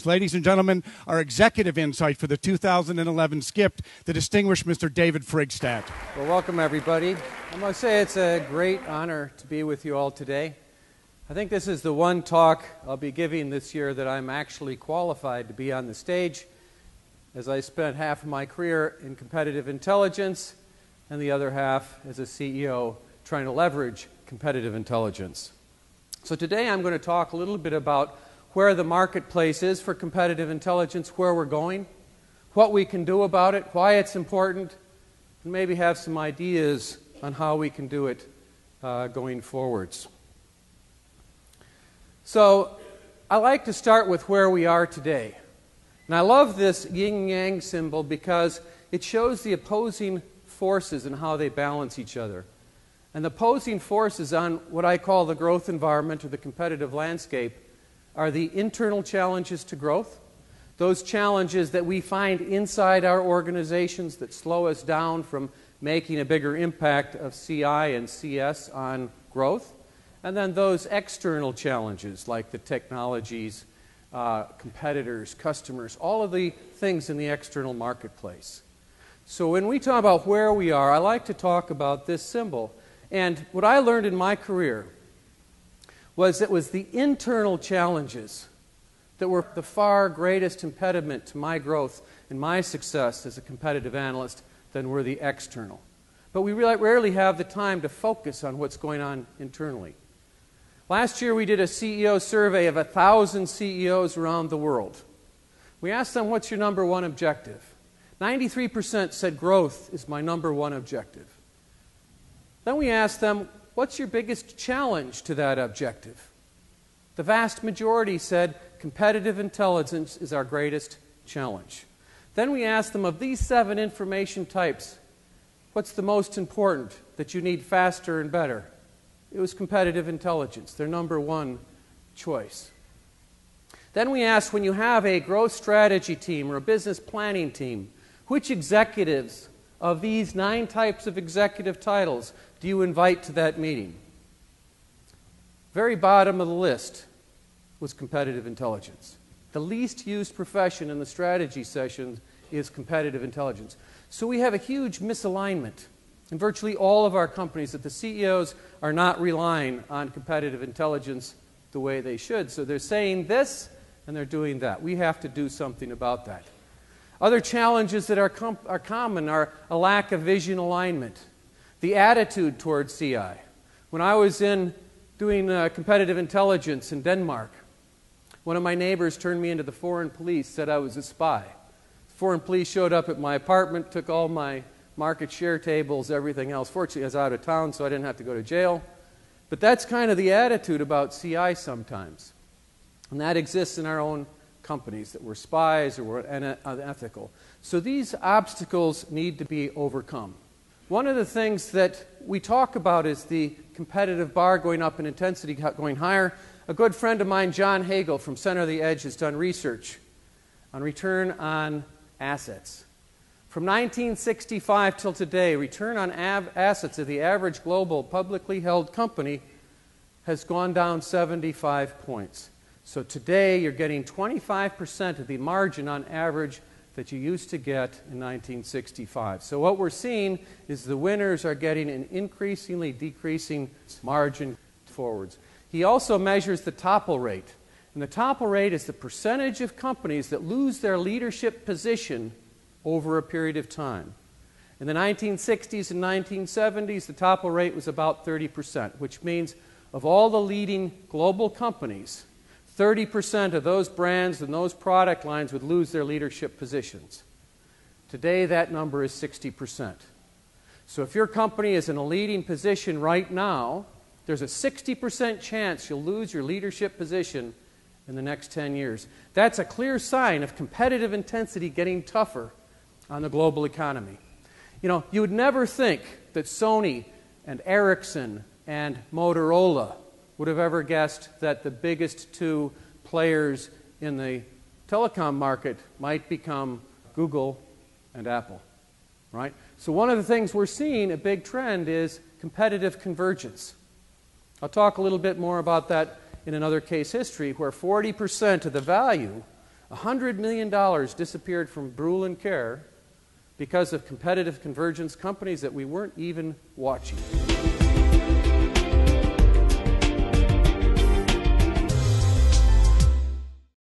Ladies and gentlemen, our executive insight for the 2011 SCIP, the distinguished Mr. David Frigstad. Well, welcome everybody. I must say it's a great honor to be with you all today. I think this is the one talk I'll be giving this year that I'm actually qualified to be on the stage, as I spent half of my career in competitive intelligence and the other half as a CEO trying to leverage competitive intelligence. So today I'm going to talk a little bit about where the marketplace is for competitive intelligence, where we're going, what we can do about it, why it's important, and maybe have some ideas on how we can do it going forwards. So I like to start with where we are today. And I love this yin-yang symbol because it shows the opposing forces and how they balance each other. And the opposing forces on what I call the growth environment or the competitive landscape are the internal challenges to growth, those challenges that we find inside our organizations that slow us down from making a bigger impact of CI and CS on growth, and then those external challenges like the technologies, competitors, customers, all of the things in the external marketplace. So when we talk about where we are, I like to talk about this symbol. And what I learned in my career was it was the internal challenges that were the far greatest impediment to my growth and my success as a competitive analyst than were the external. But we rarely have the time to focus on what's going on internally. Last year we did a CEO survey of 1,000 CEOs around the world. We asked them, what's your number one objective? 93% said growth is my number one objective. Then we asked them, what's your biggest challenge to that objective? The vast majority said competitive intelligence is our greatest challenge. Then we asked them, of these 7 information types, what's the most important that you need faster and better? It was competitive intelligence, their number one choice. Then we asked, when you have a growth strategy team or a business planning team, which executives of these 9 types of executive titles do you invite to that meeting? Very bottom of the list was competitive intelligence. The least used profession in the strategy sessions is competitive intelligence. So we have a huge misalignment in virtually all of our companies that the CEOs are not relying on competitive intelligence the way they should. So they're saying this and they're doing that. We have to do something about that. Other challenges that are common are a lack of vision alignment, the attitude towards CI. When I was doing competitive intelligence in Denmark, one of my neighbors turned me into the foreign police, said I was a spy. Foreign police showed up at my apartment, took all my market share tables, everything else. Fortunately, I was out of town, so I didn't have to go to jail. But that's kind of the attitude about CI sometimes. And that exists in our own companies, that we're spies or we're unethical. So these obstacles need to be overcome. One of the things that we talk about is the competitive bar going up and intensity going higher. A good friend of mine, John Hagel from Center of the Edge, has done research on return on assets. From 1965 till today, return on assets of the average global publicly held company has gone down 75 points. So today you're getting 25% of the margin on average that you used to get in 1965. So what we're seeing is the winners are getting an increasingly decreasing margin forwards. He also measures the topple rate. And the topple rate is the percentage of companies that lose their leadership position over a period of time. In the 1960s and 1970s, the topple rate was about 30%, which means of all the leading global companies, 30% of those brands and those product lines would lose their leadership positions. Today, that number is 60%. So if your company is in a leading position right now, there's a 60% chance you'll lose your leadership position in the next 10 years. That's a clear sign of competitive intensity getting tougher on the global economy. You know, you would never think that Sony and Ericsson and Motorola would have ever guessed that the biggest 2 players in the telecom market might become Google and Apple, right? So one of the things we're seeing, a big trend, is competitive convergence. I'll talk a little bit more about that in another case history, where 40% of the value $100 million disappeared from Brule and Care because of competitive convergence, companies that we weren't even watching.